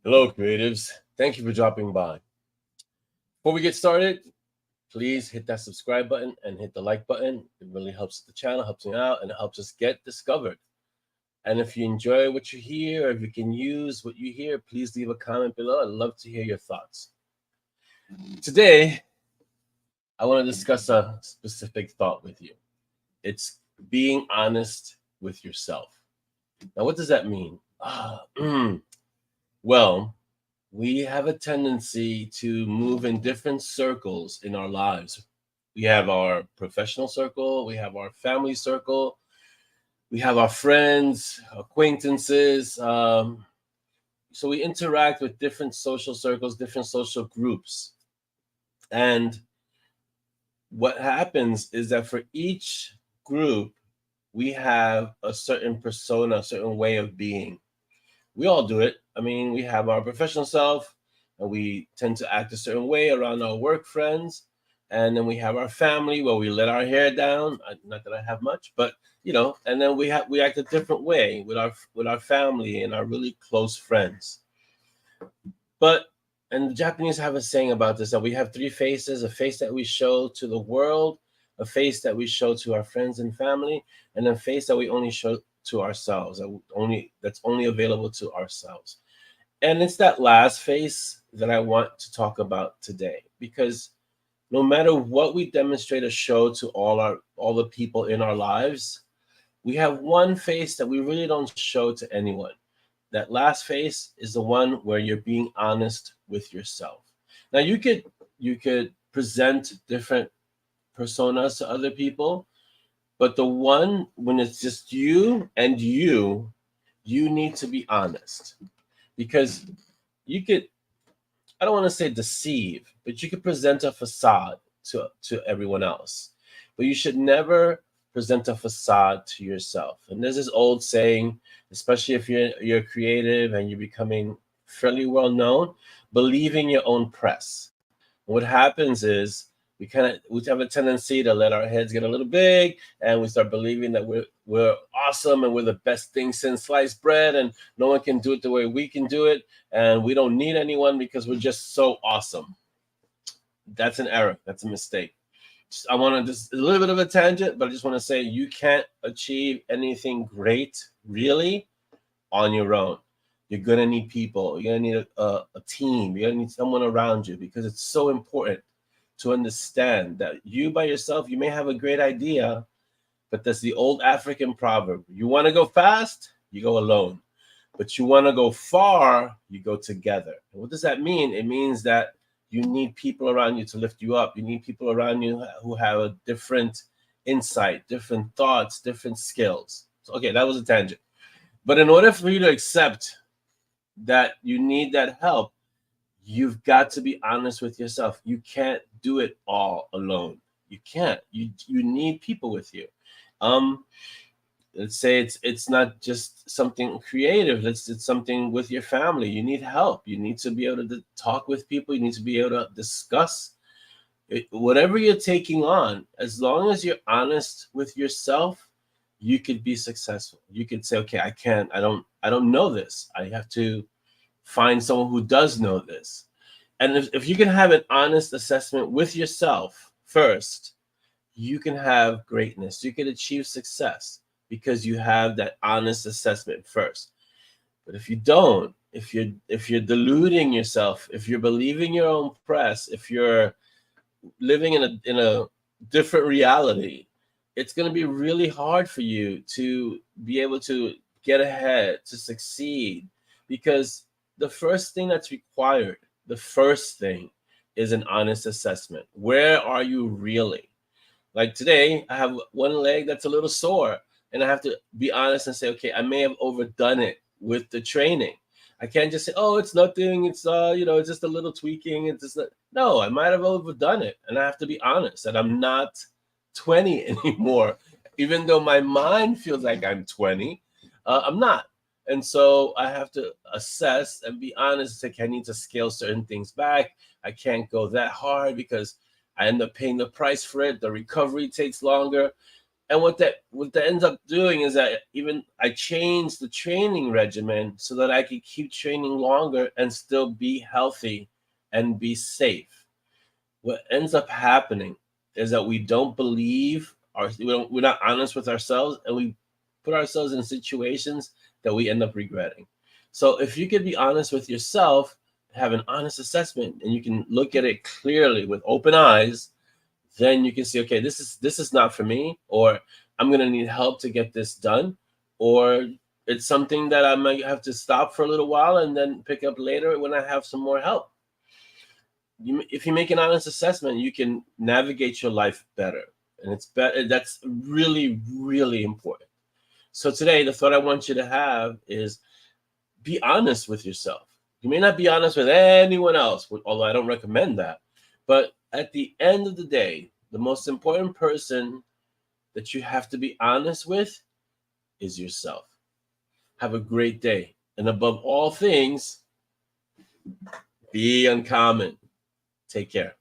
Hello, creatives. Thank you for dropping by. Before we get started, please hit that subscribe button and hit the like button. It really helps the channel, helps me out, and it helps us get discovered. And if you enjoy what you hear, or if you can use what you hear, please leave a comment below. I'd love to hear your thoughts. Today, I want to discuss a specific thought with you. It's being honest with yourself. Now, what does that mean? Well, we have a tendency to move in different circles in our lives. We have our professional circle, we have our family circle, we have our friends, acquaintances. So we interact with different social circles, different social groups. And what happens is that for each group, we have a certain persona, a certain way of being. We all do it. I mean, we have our professional self, and we tend to act a certain way around our work friends. And then we have our family where we let our hair down. Not that I have much, but and then we act a different way with our family and our really close friends. But and the Japanese have a saying about this that we have three faces: a face that we show to the world, a face that we show to our friends and family, and a face that we only show to ourselves, that's only available to ourselves. And it's that last face that I want to talk about today, because no matter what we demonstrate or show to all the people in our lives, we have one face that we really don't show to anyone. That last face is the one where you're being honest with yourself. Now you could present different personas to other people, but the one when it's just you and you need to be honest, because you could, I don't want to say deceive, but you could present a facade to everyone else. But you should never present a facade to yourself. And there's this old saying, especially if you're creative and you're becoming fairly well known, believe in your own press. And what happens is we have a tendency to let our heads get a little big, and we start believing that we're awesome and we're the best thing since sliced bread, and no one can do it the way we can do it, and we don't need anyone because we're just so awesome. That's an error. That's a mistake. I want to just a little bit of a tangent, but I just want to say you can't achieve anything great really on your own. You're gonna need people. You're gonna need a team. You're gonna need someone around you, because it's so important to understand that you by yourself, you may have a great idea, but that's the old African proverb. You want to go fast, you go alone. But you want to go far, you go together. And what does that mean? It means that you need people around you to lift you up. You need people around you who have a different insight, different thoughts, different skills. So, okay, that was a tangent. But in order for you to accept that you need that help, you've got to be honest with yourself. You can't do it all alone. You can't. You need people with you. Um, let's say it's not just something creative. It's something with your family. You need help. You need to be able to talk with people. You need to be able to discuss whatever you're taking on. As long as you're honest with yourself, you could be successful. You could say, okay, I don't know this. I have to find someone who does know this. And if you can have an honest assessment with yourself first, you can have greatness. You can achieve success because you have that honest assessment first. But if you don't, if you're deluding yourself, if you're believing your own press, if you're living in a different reality, it's going to be really hard for you to be able to get ahead, to succeed, because the first thing that's required, the first thing is an honest assessment. Where are you really? Like today, I have one leg that's a little sore, and I have to be honest and say, okay, I may have overdone it with the training. I can't just say, oh, it's nothing. It's it's just a little tweaking. It's just no, I might have overdone it, and I have to be honest that I'm not 20 anymore, even though my mind feels like I'm 20. I'm not. And so I have to assess and be honest. Like, I need to scale certain things back. I can't go that hard because I end up paying the price for it. The recovery takes longer. And what that ends up doing is that even I changed the training regimen so that I could keep training longer and still be healthy and be safe. What ends up happening is that we don't believe we're not honest with ourselves, and we put ourselves in situations that we end up regretting. So if you could be honest with yourself, have an honest assessment, and you can look at it clearly with open eyes, then you can see, okay, this is not for me, or I'm gonna need help to get this done, or it's something that I might have to stop for a little while and then pick up later when I have some more help. If you make an honest assessment, you can navigate your life better, and it's better. That's really, really important. So today, the thought I want you to have is be honest with yourself. You may not be honest with anyone else, although I don't recommend that. But at the end of the day, the most important person that you have to be honest with is yourself. Have a great day. And above all things, be uncommon. Take care.